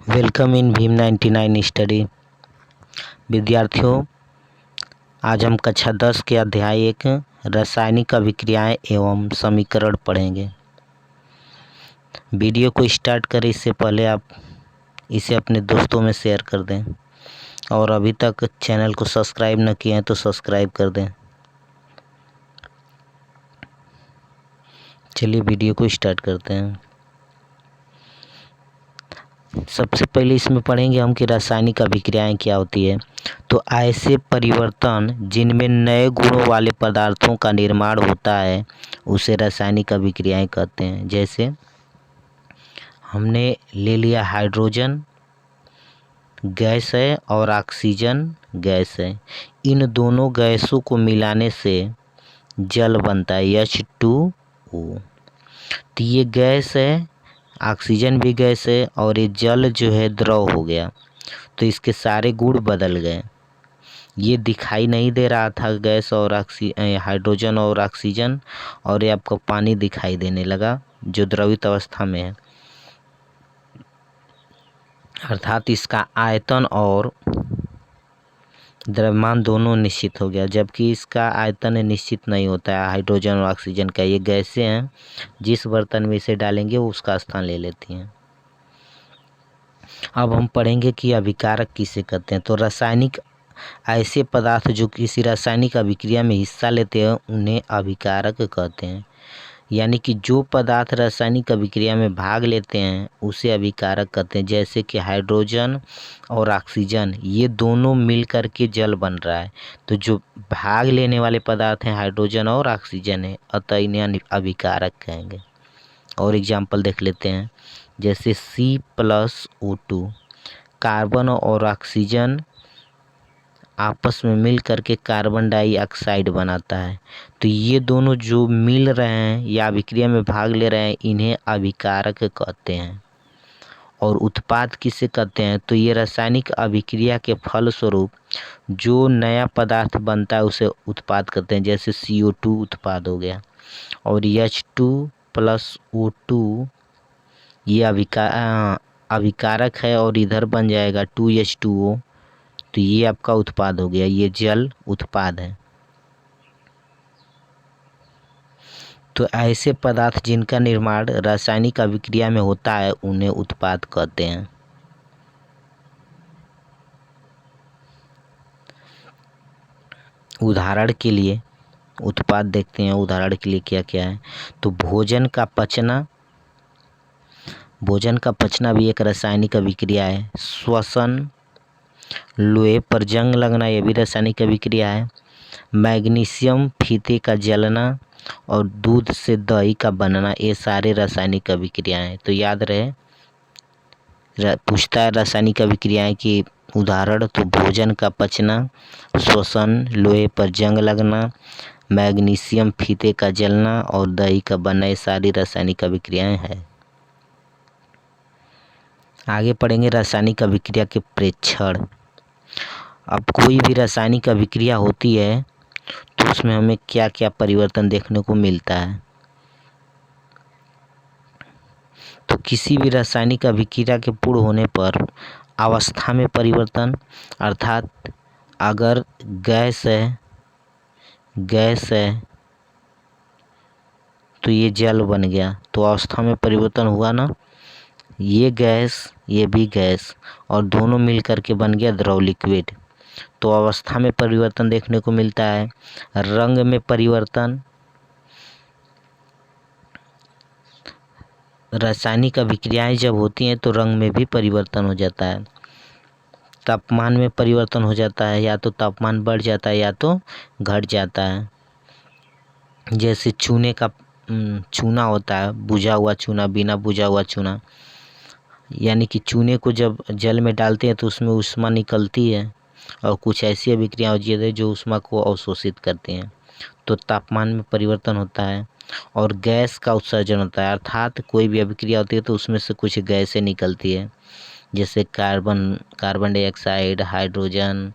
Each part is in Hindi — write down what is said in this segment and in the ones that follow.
Welcome in Bhim 99 study. विद्यार्थियों, आज हम कक्षा 10 के अध्याय 1 रासायनिक अभिक्रियाएं एवं समीकरण पढ़ेंगे। वीडियो को स्टार्ट करें इससे पहले आप इसे अपने दोस्तों में शेयर कर दें और अभी तक चैनल को सब्सक्राइब न किए हैं तो सब्सक्राइब कर दें। चलिए वीडियो को स्टार्ट करते हैं। सबसे पहले इसमें पढ़ेंगे हम कि रासायनिक अभिक्रियाएं क्या होती है। तो ऐसे परिवर्तन जिनमें नए गुणों वाले पदार्थों का निर्माण होता है उसे रासायनिक अभिक्रियाएं कहते हैं। जैसे हमने ले लिया हाइड्रोजन गैस है और ऑक्सीजन गैस है। इन दोनों गैसों को मिलाने से जल बनता है H2O। तो ये गैस है, ऑक्सीजन भी गैस है और ये जल जो है द्रव हो गया, तो इसके सारे गुण बदल गए। ये दिखाई नहीं दे रहा था गैस और हाइड्रोजन और ऑक्सीजन, और ये आपको पानी दिखाई देने लगा जो द्रवित अवस्था में है। अर्थात इसका आयतन और द्रव्यमान दोनों निश्चित हो गया, जबकि इसका आयतन निश्चित नहीं होता है हाइड्रोजन और ऑक्सीजन का। ये गैसें हैं, जिस बर्तन में इसे डालेंगे वो उसका स्थान ले लेती हैं। अब हम पढ़ेंगे कि अभिकारक किसे कहते हैं। तो रासायनिक ऐसे पदार्थ जो किसी रासायनिक अभिक्रिया में हिस्सा लेते हैं उन्हें अभिकारक कहते हैं। यानी कि जो पदार्थ रासायनिक अभिक्रिया में भाग लेते हैं उसे अभिकारक कहते हैं। जैसे कि हाइड्रोजन और ऑक्सीजन ये दोनों मिल कर के जल बन रहा है, तो जो भाग लेने वाले पदार्थ हैं हाइड्रोजन और ऑक्सीजन है, अतः इन्हें अभिकारक कहेंगे। और एग्जाम्पल देख लेते हैं। जैसे C+O2 कार्बन और ऑक्सीजन आपस में मिल करके कार्बन डाइऑक्साइड बनाता है। तो ये दोनों जो मिल रहे हैं या अभिक्रिया में भाग ले रहे हैं इन्हें अभिकारक कहते हैं। और उत्पाद किसे कहते हैं? तो ये रासायनिक अभिक्रिया के फलस्वरूप जो नया पदार्थ बनता है उसे उत्पाद कहते हैं। जैसे CO2 उत्पाद हो गया, और H2+O2 ये अभिकारक है और इधर बन जाएगा 2H2O, तो ये आपका उत्पाद हो गया, ये जल उत्पाद है। तो ऐसे पदार्थ जिनका निर्माण रासायनिक अभिक्रिया में होता है उन्हें उत्पाद कहते हैं। उदाहरण के लिए उत्पाद देखते हैं, उदाहरण के लिए क्या क्या है। तो भोजन का पचना भी एक रासायनिक अभिक्रिया है। श्वसन, लोहे पर जंग लगना ये भी रासायनिक अभिक्रिया है। मैग्नीशियम फीते का जलना और दूध से दही का बनना ये सारे रासायनिक अभिक्रियाएं हैं। तो याद रहे, पूछता है रासायनिक अभिक्रियाएं की उदाहरण, तो भोजन का पचना, श्वसन, लोहे पर जंग लगना, मैग्नीशियम फीते का जलना और दही का बनना ये सारी रासायनिक अभिक्रियाएं हैं। आगे पढ़ेंगे रासायनिक अभिक्रिया के प्रेक्षण। अब कोई भी रासायनिक अभिक्रिया होती है तो उसमें हमें क्या क्या परिवर्तन देखने को मिलता है। तो किसी भी रासायनिक अभिक्रिया के पूर्ण होने पर अवस्था में परिवर्तन, अर्थात अगर गैस है तो ये जल बन गया, तो अवस्था में परिवर्तन हुआ ना। ये गैस ये भी गैस और दोनों मिल करके बन गया द्रव लिक्विड, तो अवस्था में परिवर्तन देखने को मिलता है। रंग में परिवर्तन, रासायनिक अभिक्रियाएं जब होती हैं तो रंग में भी परिवर्तन हो जाता है। तापमान में परिवर्तन हो जाता है, या तो तापमान बढ़ जाता है या तो घट जाता है। जैसे चूना होता है, बुझा हुआ चूना, बिना बुझा हुआ चूना, यानी कि चूने को जब जल में डालते हैं तो उसमें ऊष्मा निकलती है और कुछ ऐसी अभिक्रिया होती है जो ऊष्मा को अवशोषित करती हैं, तो तापमान में परिवर्तन होता है। और गैस का उत्सर्जन होता है, अर्थात कोई भी अभिक्रिया होती है तो उसमें से कुछ गैसें निकलती है। जैसे कार्बन डाइऑक्साइड, हाइड्रोजन,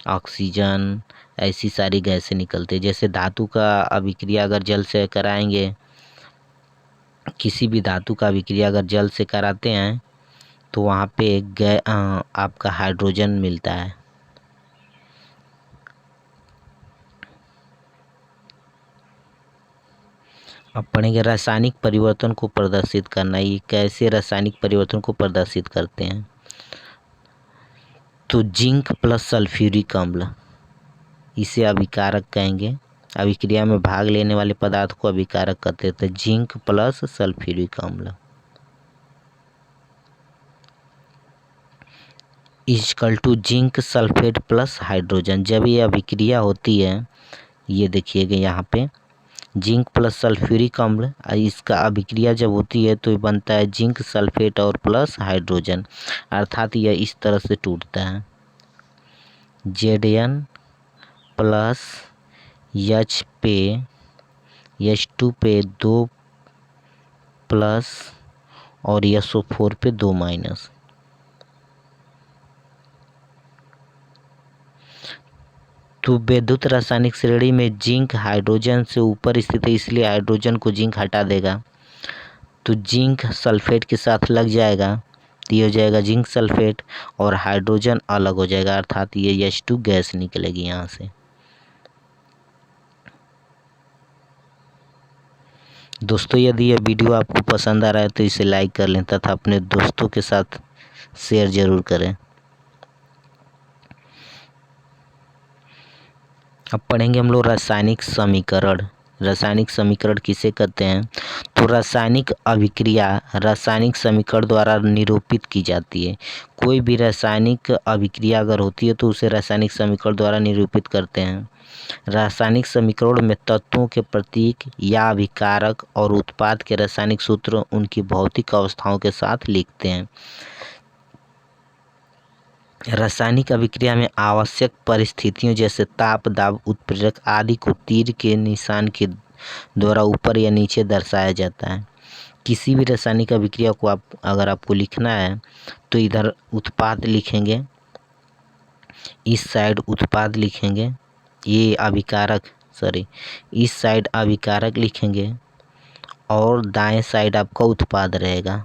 ऑक्सीजन, ऐसी सारी गैसें निकलती है। जैसे धातु का अभिक्रिया अगर जल से कराएंगे, किसी भी धातु का अभिक्रिया अगर जल से कराते हैं तो वहाँ पे आपका हाइड्रोजन मिलता है। अब पढ़ेंगे रासायनिक परिवर्तन को प्रदर्शित करना। ये कैसे रासायनिक परिवर्तन को प्रदर्शित करते हैं। तो जिंक प्लस सल्फ्यूरिक अम्ल, इसे अभिकारक कहेंगे। अभिक्रिया में भाग लेने वाले पदार्थ को अभिकारक कहते हैं। तो जिंक प्लस सल्फ्यूरिक अम्ल equal to zinc sulphate plus hydrogen. जब ये अभिक्रिया होती है, ये देखिएगा यहाँ पे जिंक प्लस सल्फ्यूरिक अम्ल, इसका अभिक्रिया जब होती है तो ये बनता है जिंक सल्फेट और प्लस हाइड्रोजन, अर्थात यह इस तरह से टूटता है Zn प्लस H पे H2 पे 2 प्लस और SO4 पे 2 माइनस। तो विद्युत रासायनिक श्रेणी में जिंक हाइड्रोजन से ऊपर स्थित है, इसलिए हाइड्रोजन को जिंक हटा देगा तो जिंक सल्फेट के साथ लग जाएगा, तो ये हो जाएगा जिंक सल्फेट और हाइड्रोजन अलग हो जाएगा, अर्थात ये H2 गैस निकलेगी यहाँ से। दोस्तों, यदि यह वीडियो आपको पसंद आ रहा है तो इसे लाइक कर लें तथा अपने दोस्तों के साथ शेयर जरूर करें। अब पढ़ेंगे हम लोग रासायनिक समीकरण। रासायनिक समीकरण किसे कहते हैं। तो रासायनिक अभिक्रिया रासायनिक समीकरण द्वारा निरूपित की जाती है। कोई भी रासायनिक अभिक्रिया अगर होती है तो उसे रासायनिक समीकरण द्वारा निरूपित करते हैं। रासायनिक समीकरण में तत्वों के प्रतीक या अभिकारक और उत्पाद के रासायनिक सूत्र उनकी भौतिक अवस्थाओं के साथ लिखते हैं। रासायनिक अभिक्रिया में आवश्यक परिस्थितियों जैसे ताप, दाब, उत्प्रेरक आदि को तीर के निशान के द्वारा ऊपर या नीचे दर्शाया जाता है। किसी भी रासायनिक अभिक्रिया को अगर आपको लिखना है तो इधर उत्पाद लिखेंगे, इस साइड उत्पाद लिखेंगे, ये अभिकारक इस साइड अभिकारक लिखेंगे और दाएं साइड आपका उत्पाद रहेगा।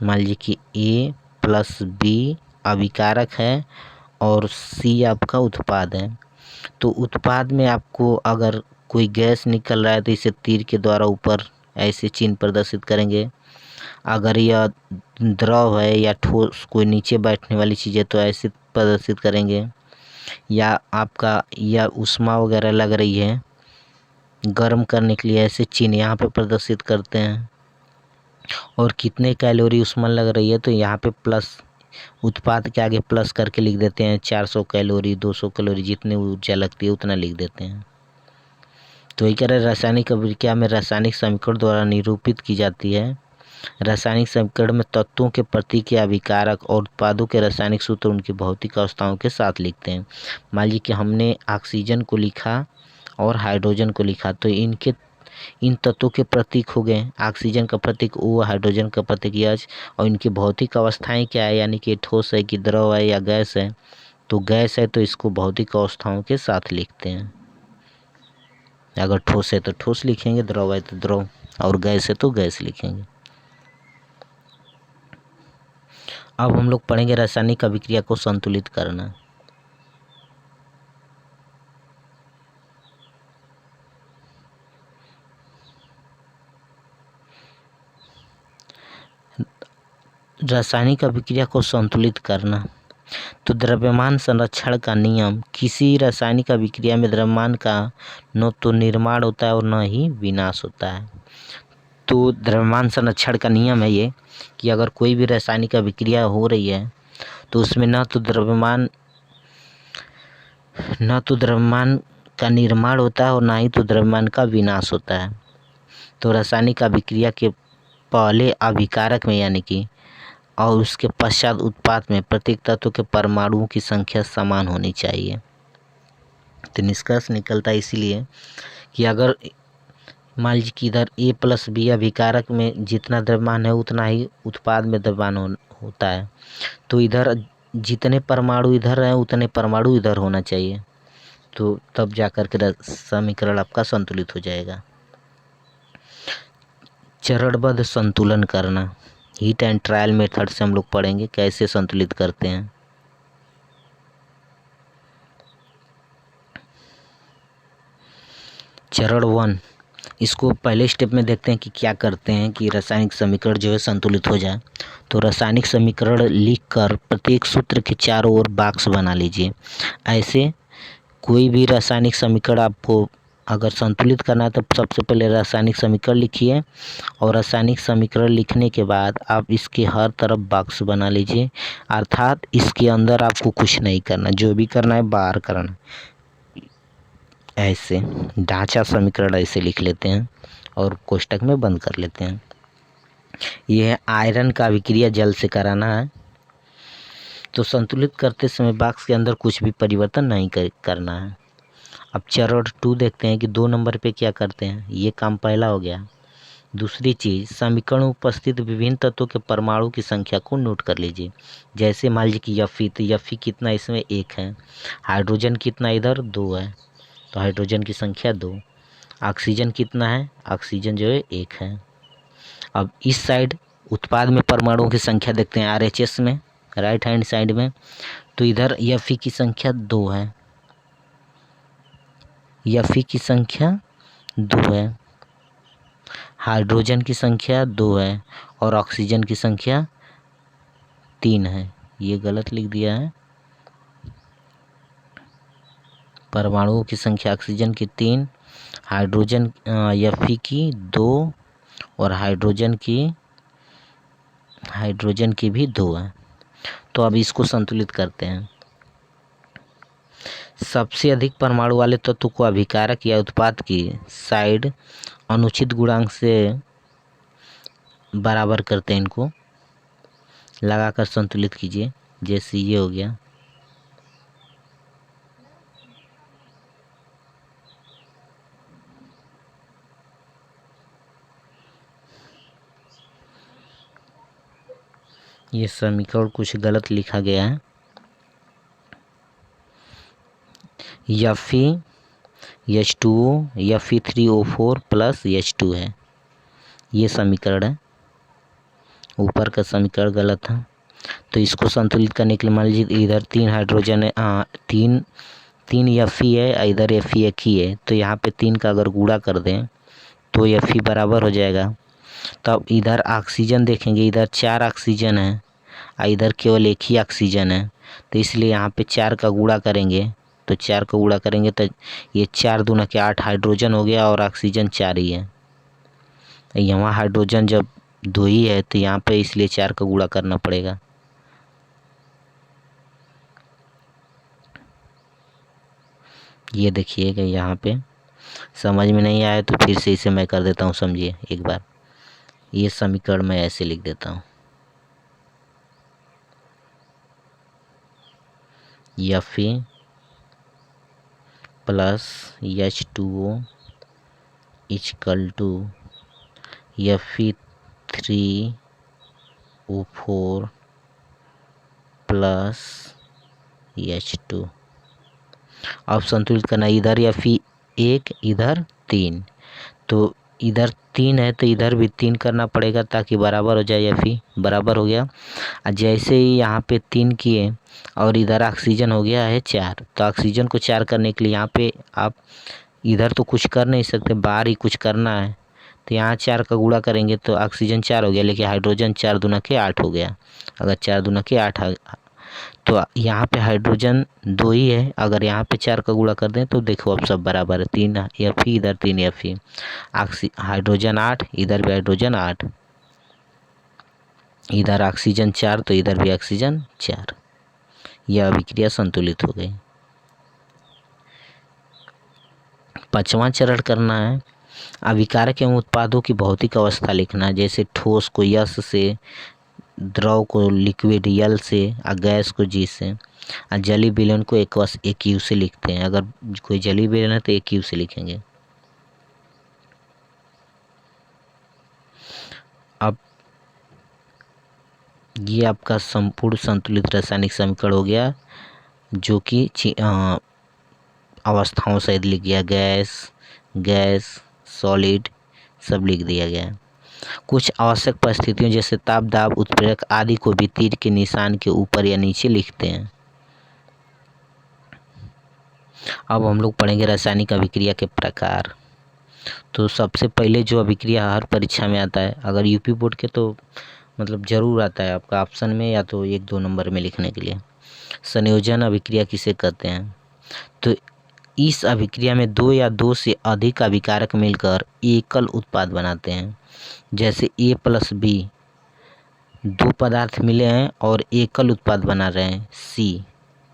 मान लीजिए कि A प्लस B अभिकारक है और C आपका उत्पाद है। तो उत्पाद में आपको अगर कोई गैस निकल रहा है तो इसे तीर के द्वारा ऊपर ऐसे चिन्ह प्रदर्शित करेंगे। अगर यह द्रव है या ठोस कोई नीचे बैठने वाली चीज़ है तो ऐसे प्रदर्शित करेंगे। या आपका या ऊष्मा वगैरह लग रही है गर्म करने के लिए, ऐसे चिन्ह यहाँ पे प्रदर्शित करते हैं। और कितने कैलोरी ऊष्मा लग रही है तो यहाँ पे प्लस उत्पाद के आगे प्लस करके लिख देते हैं। 400 कैलोरी, 200 कैलोरी, जितनी ऊर्जा लगती है उतना लिख देते हैं। तो यही कह रहे रासायनिक अभिक्रिया में रासायनिक समीकरण द्वारा निरूपित की जाती है। रासायनिक समीकरण में तत्वों के प्रतीक या अभिकारक और उत्पादों के रासायनिक सूत्र उनकी भौतिक अवस्थाओं के साथ लिखते हैं। मान लीजिए कि हमने ऑक्सीजन को लिखा और हाइड्रोजन को लिखा, तो इन तत्वों के प्रतीक हो गए। ऑक्सीजन का प्रतीक O, हाइड्रोजन का प्रतीक H, और इनकी भौतिक अवस्थाएं क्या है, यानी कि ठोस है कि द्रव है या गैस है। तो गैस है तो इसको भौतिक अवस्थाओं के साथ लिखते हैं। अगर ठोस है तो ठोस लिखेंगे, द्रव है तो द्रव, और गैस है तो गैस लिखेंगे। अब हम लोग पढ़ेंगे रासायनिक अभिक्रिया को संतुलित करना। रासायनिक अभिक्रिया को संतुलित करना। तो द्रव्यमान संरक्षण का नियम। किसी रासायनिक अभिक्रिया में द्रव्यमान का न तो निर्माण होता है और न ही विनाश होता है। तो द्रव्यमान संरक्षण का नियम है ये कि अगर कोई भी रासायनिक अभिक्रिया हो रही है तो उसमें न तो द्रव्यमान का निर्माण होता है और ना ही तो द्रव्यमान का विनाश होता है। तो रासायनिक अभिक्रिया के पहले अभिकारक में यानी कि और उसके पश्चात उत्पाद में प्रत्येक तत्व के परमाणुओं की संख्या समान होनी चाहिए। तो निष्कर्ष निकलता है इसीलिए कि अगर मान लीजिए कि इधर A प्लस B अभिकारक में जितना द्रव्यमान है उतना ही उत्पाद में द्रव्यमान होता है, तो इधर जितने परमाणु इधर हैं उतने परमाणु इधर होना चाहिए, तो तब जाकर के समीकरण आपका संतुलित हो जाएगा। चरणबद्ध संतुलन करना, हीट एंड ट्रायल मेथड से हम लोग पढ़ेंगे कैसे संतुलित करते हैं। चरण 1, इसको पहले स्टेप में देखते हैं कि क्या करते हैं कि रासायनिक समीकरण जो है संतुलित हो जाए। तो रासायनिक समीकरण लिखकर प्रत्येक सूत्र के चारों ओर बॉक्स बना लीजिए। ऐसे कोई भी रासायनिक समीकरण आपको अगर संतुलित करना है तो सबसे पहले रासायनिक समीकरण लिखिए, और रासायनिक समीकरण लिखने के बाद आप इसके हर तरफ बॉक्स बना लीजिए। अर्थात इसके अंदर आपको कुछ नहीं करना, जो भी करना है बाहर करना। ऐसे ढांचा समीकरण ऐसे लिख लेते हैं और कोष्टक में बंद कर लेते हैं। यह आयरन का अभिक्रिया जल से कराना है, तो संतुलित करते समय बॉक्स के अंदर कुछ भी परिवर्तन नहीं करना है। अब चरण 2 देखते हैं कि 2 नंबर पे क्या करते हैं। ये काम पहला हो गया। दूसरी चीज़, समीकरण में उपस्थित विभिन्न तत्वों के परमाणु की संख्या को नोट कर लीजिए। जैसे मान लीजिए कि Fe, तो Fe कितना इसमें 1 है, हाइड्रोजन कितना इधर 2 है, तो हाइड्रोजन की संख्या 2। ऑक्सीजन कितना है, ऑक्सीजन जो है 1 है। अब इस साइड उत्पाद में परमाणुओं की संख्या देखते हैं RHS में, राइट हैंड साइड में, तो इधर Fe की संख्या 2 है, Fe की संख्या 2 है, हाइड्रोजन की संख्या 2 है और ऑक्सीजन की संख्या 3 है। ये गलत लिख दिया है। परमाणुओं की संख्या ऑक्सीजन की 3, हाइड्रोजन Fe की 2 और हाइड्रोजन की भी 2 है। तो अब इसको संतुलित करते हैं। सबसे अधिक परमाणु वाले तत्व को अभिकारक या उत्पाद की साइड अनुचित गुणांक से बराबर करते हैं, इनको लगाकर संतुलित कीजिए। जैसे ये हो गया, ये समीकरण कुछ गलत लिखा गया है। Fe H2O Fe3O4 plus H2 है, ये समीकरण है। ऊपर का समीकरण गलत है, तो इसको संतुलित करने के लिए मान लीजिए इधर 3 हाइड्रोजन है, तीन Fe है, इधर Fe एक ही है, तो यहाँ पे 3 का अगर गुणा कर दें तो Fe बराबर हो जाएगा। तब इधर ऑक्सीजन देखेंगे, इधर 4 ऑक्सीजन है और इधर केवल एक ही ऑक्सीजन है, तो इसलिए यहाँ पे 4 का गुणा करेंगे, तो 4 का गुणा करेंगे तो ये 4 दूना के 8 हाइड्रोजन हो गया और ऑक्सीजन 4 ही है। यहाँ हाइड्रोजन जब 2 ही है तो यहाँ पे इसलिए 4 का गुणा करना पड़ेगा। ये देखिएगा, यहाँ पे समझ में नहीं आया तो फिर से इसे मैं कर देता हूँ, समझिए एक बार। ये समीकरण मैं ऐसे लिख देता हूँ, Fe plus H2O equal to Fe3O4 plus H2। अब संतुलित करना, इधर Fe 1 इधर 3, तो इधर 3 है तो इधर भी 3 करना पड़ेगा ताकि बराबर हो जाए। Fe बराबर हो गया। और जैसे ही यहाँ पे 3 किए और इधर ऑक्सीजन हो गया है 4, तो ऑक्सीजन को 4 करने के लिए यहाँ पे आप इधर तो कुछ कर नहीं सकते, बाहर ही कुछ करना है, तो यहाँ 4 का गुणा करेंगे तो ऑक्सीजन 4 हो गया, लेकिन हाइड्रोजन 4 दूना के 8 हो गया। अगर 4 दूना के 8 तो यहाँ पे हाइड्रोजन 2 ही है, अगर यहाँ पे 4 का गुणा कर दें तो देखो अब सब बराबर है। 3 Fe इधर 3 Fe, हाइड्रोजन 8, इधर भी हाइड्रोजन 8, इधर ऑक्सीजन 4 तो इधर भी ऑक्सीजन 4। यह अभिक्रिया संतुलित हो गई। 5वां चरण करना है, अभिकारक एवं उत्पादों की भौतिक अवस्था लिखना है। जैसे ठोस को यस से, द्रव को लिक्विड यल से और गैस को जी से, और जलीय विलयन को एक यू से लिखते हैं। अगर कोई जलीय विलयन है तो एक यू से लिखेंगे। अब ये आपका संपूर्ण संतुलित रासायनिक समीकरण हो गया, जो कि अवस्थाओं सहित लिख गया, गैस, सॉलिड सब लिख दिया गया है। कुछ आवश्यक परिस्थितियों जैसे ताप, दाब, उत्प्रेरक आदि को भी तीर के निशान के ऊपर या नीचे लिखते हैं। अब हम लोग पढ़ेंगे रासायनिक अभिक्रिया के प्रकार। तो सबसे पहले जो अभिक्रिया हर परीक्षा में आता है, अगर यूपी बोर्ड के तो मतलब ज़रूर आता है आपका ऑप्शन में या तो 1-2 नंबर में लिखने के लिए। संयोजन अभिक्रिया किसे कहते हैं? तो इस अभिक्रिया में 2 या 2 से अधिक अभिकारक मिलकर एकल उत्पाद बनाते हैं। जैसे A+B, 2 पदार्थ मिले हैं और एकल उत्पाद बना रहे हैं C।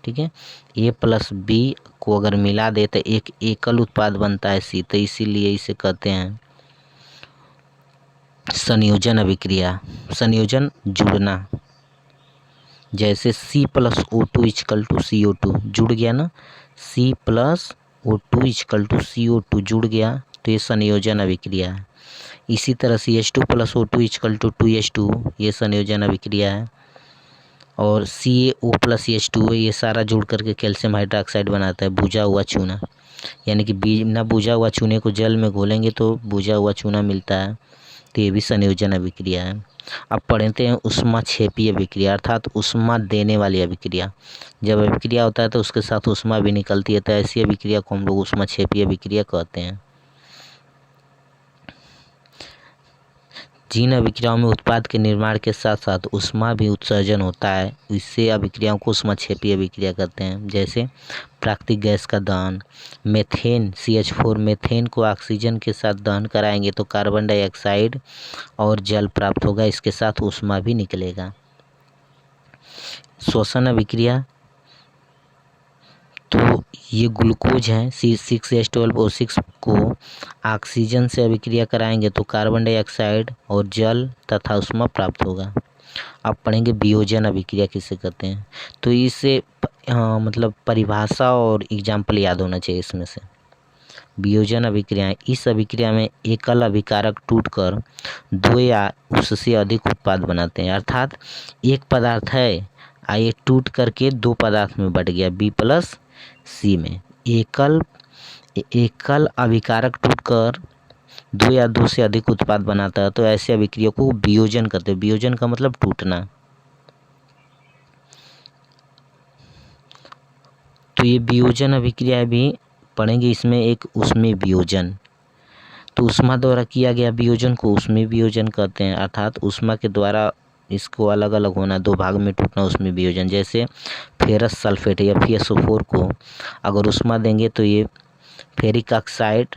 ठीक है, A+B को अगर मिला दे तो एक एकल उत्पाद बनता है C, तो इसीलिए इसे कहते हैं संयोजन अभिक्रिया। संयोजन जुड़ना, जैसे C+O2 = CO2 जुड़ गया ना, C+O2 = CO2 जुड़ गया तो ये संयोजन अभिक्रिया है। इसी तरह CH2+O2 = 2H2 ये संयोजन अभिक्रिया है। और CaO+H2O ये सारा जुड़ करके कैल्शियम हाइड्रोक्साइड बनाता है बुझा हुआ चूना, यानी कि बिना बुझा हुआ चूने को जल में घोलेंगे तो बुझा हुआ चूना मिलता है, तो ये भी संयोजन अभिक्रिया है। अब पढ़ते हैं ऊष्माक्षेपी अभिक्रिया, अर्थात ऊष्मा देने वाली अभिक्रिया। जब अभिक्रिया होता है तो उसके साथ ऊष्मा भी निकलती है, तो ऐसी अभिक्रिया को हम लोग ऊष्माक्षेपी अभिक्रिया कहते हैं। जिन अभिक्रियाओं में उत्पाद के निर्माण के साथ साथ ऊष्मा भी उत्सर्जन होता है, इससे अभिक्रियाओं को ऊष्माक्षेपी अभिक्रिया कहते हैं। जैसे प्राकृतिक गैस का दहन, मेथेन CH4 मेथेन को ऑक्सीजन के साथ दहन कराएंगे तो कार्बन डाइऑक्साइड और जल प्राप्त होगा, इसके साथ ऊष्मा भी निकलेगा। श्वसन अभिक्रिया, तो ये ग्लूकोज है C6H12O6 को ऑक्सीजन से अभिक्रिया कराएंगे तो कार्बन डाइऑक्साइड और जल तथा ऊष्मा प्राप्त होगा। अब पढ़ेंगे वियोजन अभिक्रिया किसे कहते हैं। तो इससे मतलब परिभाषा और एग्जाम्पल याद होना चाहिए इसमें से। वियोजन अभिक्रियाएं, इस अभिक्रिया में एकल अभिकारक टूटकर 2 या उससे अधिक उत्पाद बनाते हैं। अर्थात एक पदार्थ है ये टूट करके 2 पदार्थ में बट गया B+C में। एकल अभिकारक टूटकर 2 या 2 से अधिक उत्पाद बनाता है, तो ऐसे अभिक्रिया को वियोजन कहते हैं। वियोजन का मतलब टूटना। तो ये वियोजन अभिक्रिया भी पढ़ेंगे। इसमें एक ऊष्मीय वियोजन, तो ऊष्मा द्वारा किया गया वियोजन को ऊष्मीय वियोजन कहते हैं, अर्थात ऊष्मा के द्वारा इसको अलग अलग होना, 2 भाग में टूटना ऊष्मीय वियोजन। जैसे फेरस सल्फेट या FeSO4 को अगर ऊष्मा देंगे तो ये फेरिक ऑक्साइड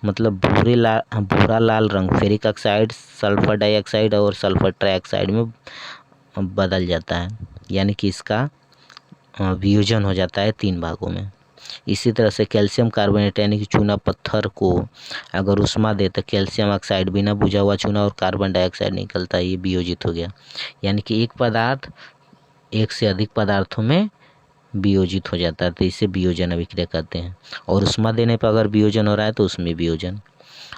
मतलब भूरा लाल रंग फेरिक ऑक्साइड सल्फर डाइऑक्साइड और सल्फर ट्राइऑक्साइड में बदल जाता है, यानी कि इसका वियोजन हो जाता है 3 भागों में। इसी तरह से कैल्शियम कार्बोनेट यानी कि चूना पत्थर को अगर ऊष्मा दे तो कैल्शियम ऑक्साइड बिना बुझा हुआ चूना और कार्बन डाइऑक्साइड निकलता है, ये वियोजित हो गया। यानी कि एक पदार्थ एक से अधिक पदार्थों में वियोजित हो जाता है, तो इसे वियोजन अभिक्रिया कहते हैं। और ऊष्मा देने पर अगर वियोजन हो रहा है तो उसमें वियोजन।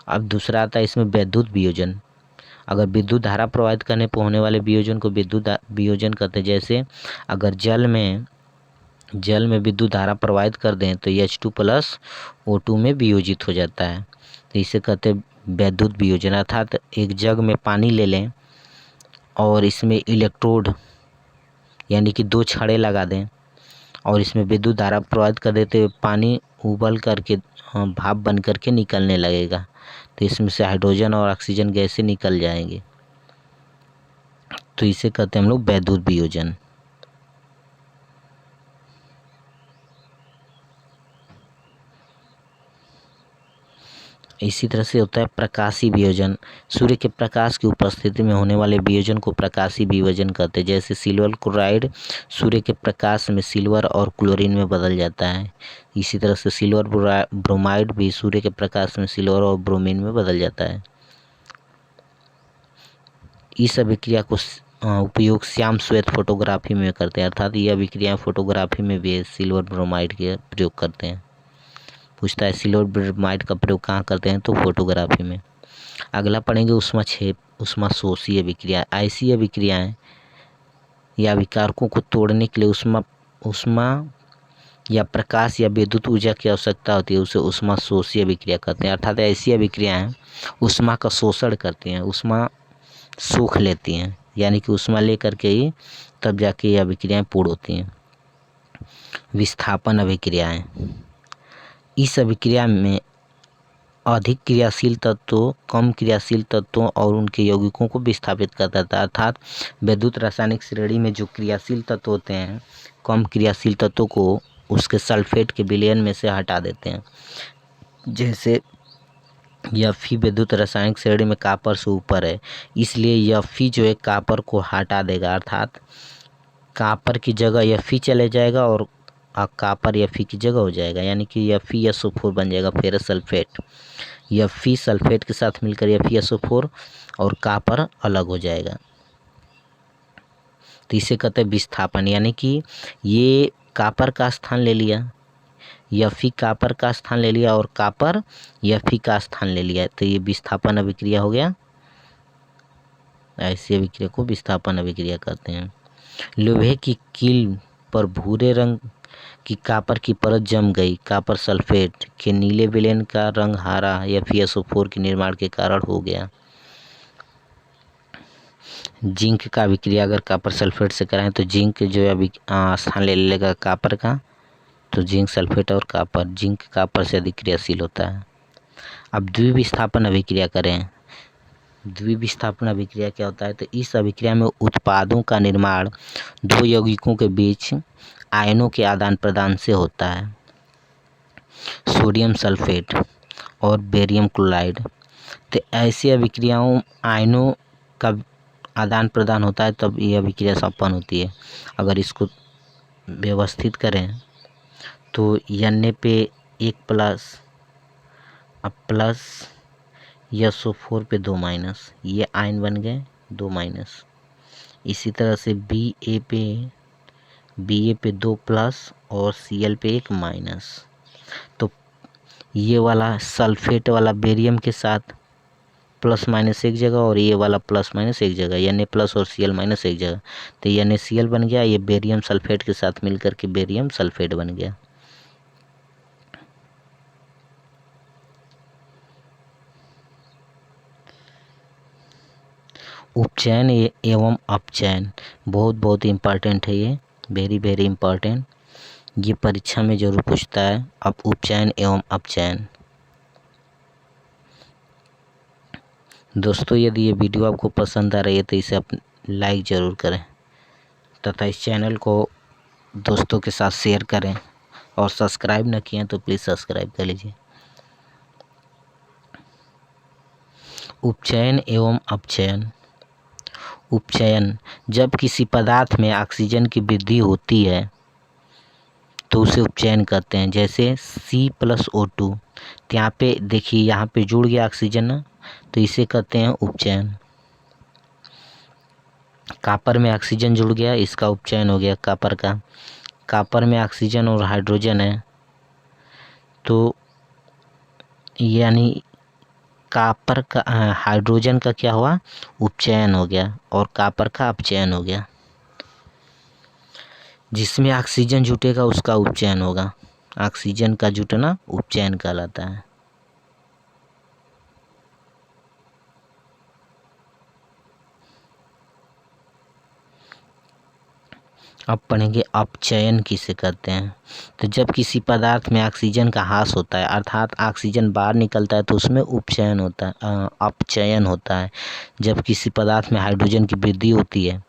अब दूसरा आता है इसमें वैद्युत वियोजन। अगर विद्युत धारा प्रवाहित करने पर होने वाले वियोजन को विद्युत वियोजन कहते हैं। जैसे अगर जल में विद्युत धारा प्रवाहित कर दें तो H2+O2 में वियोजित हो जाता है, तो इसे कहते हैं वैद्युत वियोजन। अर्थात एक जग में पानी ले लें और इसमें इलेक्ट्रोड यानी कि 2 छड़े लगा दें और इसमें विद्युत धारा प्रवाहित कर देते हुए पानी उबल करके भाप बन करके निकलने लगेगा, तो इसमें से हाइड्रोजन और ऑक्सीजन गैसें निकल जाएंगे, तो इसे कहते हैं हम लोग वैद्युत वियोजन। इसी तरह से होता है प्रकाशीय वियोजन। सूर्य के प्रकाश की उपस्थिति में होने वाले वियोजन को प्रकाशीय वियोजन कहते हैं। जैसे सिल्वर क्लोराइड सूर्य के प्रकाश में सिल्वर और क्लोरीन में बदल जाता है। इसी तरह से सिल्वर ब्रोमाइड भी सूर्य के प्रकाश में सिल्वर और ब्रोमीन में बदल जाता है। इस अभिक्रिया को उपयोग श्याम श्वेत फोटोग्राफी में करते हैं, अर्थात ये अभिक्रिया फोटोग्राफी में भी सिल्वर ब्रोमाइड के प्रयोग करते हैं। पूछता है सिल्वर ब्रोमाइड का प्रयोग कहाँ करते हैं, तो फोटोग्राफी में। अगला पढ़ेंगे ऊष्माशोषी अभिक्रिया। ऐसी अभिक्रियाएं या अभिकारकों को तोड़ने के लिए ऊष्मा या प्रकाश या विद्युत ऊर्जा की आवश्यकता होती है, उसे ऊष्मा शोषीय अभिक्रिया कहते हैं। अर्थात ऐसी अभिक्रियाएं ऊष्मा का शोषण करती हैं, ऊष्मा सोख लेती हैं, यानी कि ऊष्मा लेकर के ही तब जाके ये अभिक्रियाएं पूर्ण होती हैं। विस्थापन अभिक्रियाएं, इस अभिक्रिया में अधिक क्रियाशील तत्वों कम क्रियाशील तत्वों और उनके यौगिकों को विस्थापित करता था। अर्थात विद्युत रासायनिक श्रेणी में जो क्रियाशील तत्व होते हैं, कम क्रियाशील तत्वों को उसके सल्फेट के विलयन में से हटा देते हैं। जैसे Fe विद्युत रासायनिक श्रेणी में कॉपर से ऊपर है, इसलिए Fe जो है कॉपर को हटा देगा, अर्थात कॉपर की जगह Fe चले जाएगा और कॉपर Fe की जगह हो जाएगा, यानी कि FeSO4 बन जाएगा, फेरस सल्फेट। Fe सल्फेट के साथ मिलकर FeSO4 और कॉपर अलग हो जाएगा। तो इसे कहते हैं विस्थापन, यानी कि ये कॉपर का स्थान ले लिया, Fe कॉपर का स्थान ले लिया और कॉपर Fe का स्थान ले लिया, तो ये विस्थापन अभिक्रिया हो गया। ऐसी अभिक्रिया को विस्थापन अभिक्रिया कहते हैं। लोहे की कील पर भूरे रंग की कॉपर की परत जम गई, कॉपर सल्फेट के नीले विलयन का रंग हरा FeSO4 के निर्माण के कारण हो गया। जिंक का अभिक्रिया अगर कॉपर सल्फेट से कराएं तो जिंक जो है स्थान ले लेगा कॉपर का, तो जिंक सल्फेट और कॉपर, जिंक कॉपर से अधिक क्रियाशील होता है। अब द्विविस्थापन अभिक्रिया करें। द्विविस्थापन अभिक्रिया क्या होता है, तो इस अभिक्रिया में उत्पादों का निर्माण दो यौगिकों के बीच आयनों के आदान प्रदान से होता है। सोडियम सल्फेट और बेरियम क्लोराइड, तो ऐसी अभिक्रियाओं आयनों का आदान प्रदान होता है, तब ये अभिक्रिया संपन्न होती है। अगर इसको व्यवस्थित करें तो Na पे 1 प्लस, अब प्लस SO4 पे 2 माइनस, ये आयन बन गए 2 माइनस। इसी तरह से Ba पे 2 प्लस और Cl पे 1 माइनस। तो ये वाला सल्फेट वाला बेरियम के साथ प्लस माइनस एक जगह और ये वाला प्लस माइनस एक जगह, Na प्लस और Cl माइनस एक जगह, तो NaCl बन गया। ये बेरियम सल्फेट के साथ मिलकर के बेरियम सल्फेट बन गया। उपचयन एवं अपचयन बहुत बहुत इम्पॉर्टेंट है, ये वेरी वेरी इम्पॉर्टेंट, ये परीक्षा में जरूर पूछता है। अब उपचयन एवं अपचयन। दोस्तों, यदि ये वीडियो आपको पसंद आ रही है तो इसे आप लाइक ज़रूर करें तथा इस चैनल को दोस्तों के साथ शेयर करें, और सब्सक्राइब न किए तो प्लीज़ सब्सक्राइब कर लीजिए। उपचयन एवं अपचयन। उपचयन, जब किसी पदार्थ में ऑक्सीजन की वृद्धि होती है तो उसे उपचयन कहते हैं। जैसे C+O2, तो यहाँ पे देखिए, यहाँ पे जुड़ गया ऑक्सीजन ना, तो इसे कहते हैं उपचयन। कॉपर में ऑक्सीजन जुड़ गया, इसका उपचयन हो गया कॉपर का। कॉपर में ऑक्सीजन और हाइड्रोजन है, तो यानी कॉपर का हाइड्रोजन का क्या हुआ, उपचयन हो गया, और कॉपर का अपचयन हो गया। जिसमें ऑक्सीजन जुटेगा उसका उपचयन होगा, ऑक्सीजन का जुटना उपचयन कहलाता है। अब पढ़ेंगे अपचयन किसे कहते हैं। तो जब किसी पदार्थ में ऑक्सीजन का ह्रास होता है, अर्थात ऑक्सीजन बाहर निकलता है, तो उसमें उपचयन होता है, अपचयन होता है। जब किसी पदार्थ में हाइड्रोजन की वृद्धि होती है,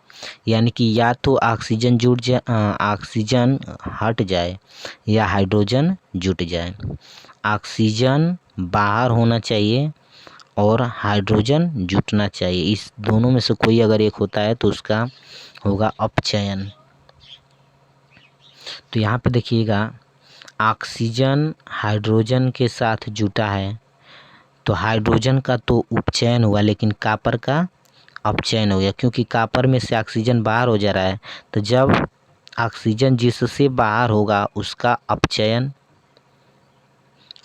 यानी कि या तो ऑक्सीजन जुट जाए, ऑक्सीजन हट जाए, या हाइड्रोजन जुट जाए। ऑक्सीजन बाहर होना चाहिए और हाइड्रोजन जुटना चाहिए, इस दोनों में से कोई अगर एक होता है तो उसका होगा अपचयन। तो यहाँ पे देखिएगा, ऑक्सीजन हाइड्रोजन के साथ जुटा है, तो हाइड्रोजन का तो उपचयन हुआ, लेकिन कॉपर का अपचयन हो गया, क्योंकि कॉपर में से ऑक्सीजन बाहर हो जा रहा है। तो जब ऑक्सीजन जिससे बाहर होगा उसका अपचयन,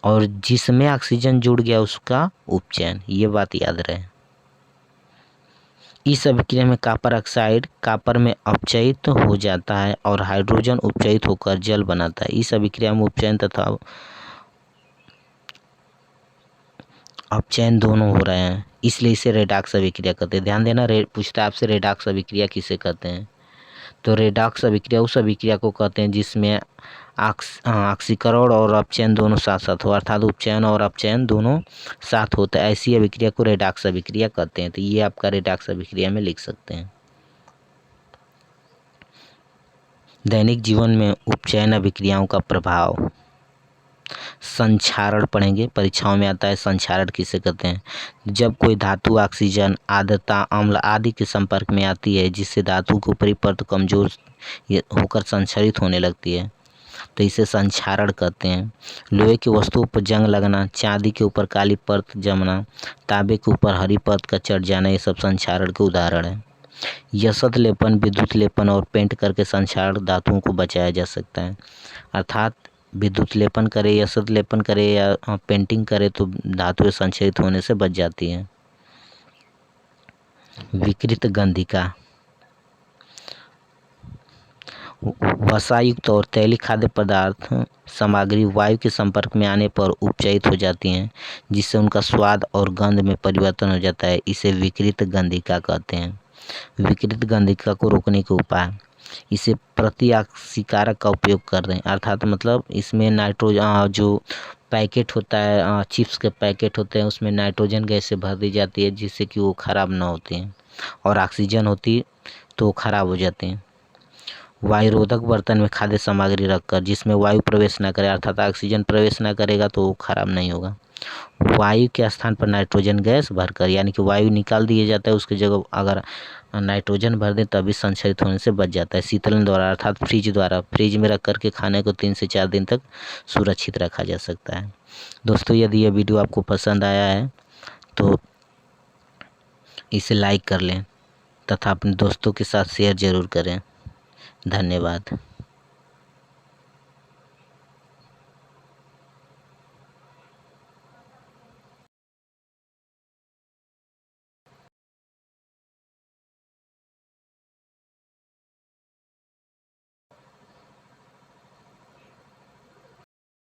और जिसमें ऑक्सीजन जुड़ गया उसका उपचयन, ये बात याद रहे। इस अभिक्रिया में कॉपर ऑक्साइड कॉपर में अपचयित हो जाता है और हाइड्रोजन उपचयित होकर जल बनाता है। इस अभिक्रिया में उपचयन तथा अपचयन दोनों हो रहे हैं, इसलिए इसे रेडॉक्स अभिक्रिया कहते हैं। ध्यान देना, पूछता है आपसे रेडॉक्स अभिक्रिया किसे कहते हैं। तो रेडॉक्स अभिक्रिया उस अभिक्रिया को कहते हैं जिसमें ऑक्सीकरण और अपचयन दोनों साथ साथ हो, अर्थात उपचयन और अपचयन दोनों साथ होता है। ऐसी अभिक्रिया को रेडॉक्स अभिक्रिया कहते हैं। तो ये आपका रेडॉक्स अभिक्रिया में लिख सकते हैं। दैनिक जीवन में उपचयन अभिक्रियाओं का प्रभाव। संक्षारण पढ़ेंगे, परीक्षाओं में आता है। संक्षारण किसे कहते हैं? जब कोई धातु ऑक्सीजन, आर्द्रता, अम्ल आदि के संपर्क में आती है जिससे धातु की ऊपरी परत कमजोर होकर संक्षारित होने लगती है, तो इसे संक्षारण कहते हैं। लोहे की वस्तुओं पर जंग लगना, चांदी के ऊपर काली परत जमना, तांबे के ऊपर हरी परत का चढ़ जाना, ये सब संक्षारण के उदाहरण हैं। यशत लेपन, विद्युत लेपन और पेंट करके संक्षारक धातुओं को बचाया जा सकता है। अर्थात विद्युत लेपन करे, यशत लेपन करे या पेंटिंग करे तो धातुएं संक्षारित होने से बच जाती हैं। विकृत गंधिका। वसायुक्त और तैलीय खाद्य पदार्थ सामग्री वायु के संपर्क में आने पर उपचयित हो जाती हैं, जिससे उनका स्वाद और गंध में परिवर्तन हो जाता है। इसे विकृत गंधिका कहते हैं। विकृत गंधिका को रोकने के उपाय। इसे प्रतिऑक्सीकारक का उपयोग कर रहे हैं, अर्थात मतलब इसमें नाइट्रोजन जो पैकेट होता है, चिप्स के पैकेट होते हैं, उसमें नाइट्रोजन गैस से भर दी जाती है जिससे कि वो खराब ना होते हैं, और ऑक्सीजन होती तो वो खराब हो जाते हैं। वायुरोधक बर्तन में खाद्य सामग्री रखकर जिसमें वायु प्रवेश न करे, अर्थात ऑक्सीजन प्रवेश न करेगा तो वो खराब नहीं होगा। वायु के स्थान पर नाइट्रोजन गैस भरकर, यानी कि वायु निकाल दिया जाता है, उसकी जगह अगर नाइट्रोजन भर दें तभी संक्षारित होने से बच जाता है। शीतलन द्वारा, अर्थात फ्रिज द्वारा, फ्रिज में रख करके खाने को 3 से 4 दिन तक सुरक्षित रखा जा सकता है। दोस्तों, यदि यह वीडियो आपको पसंद आया है तो इसे लाइक कर लें तथा अपने दोस्तों के साथ शेयर ज़रूर करें। धन्यवाद।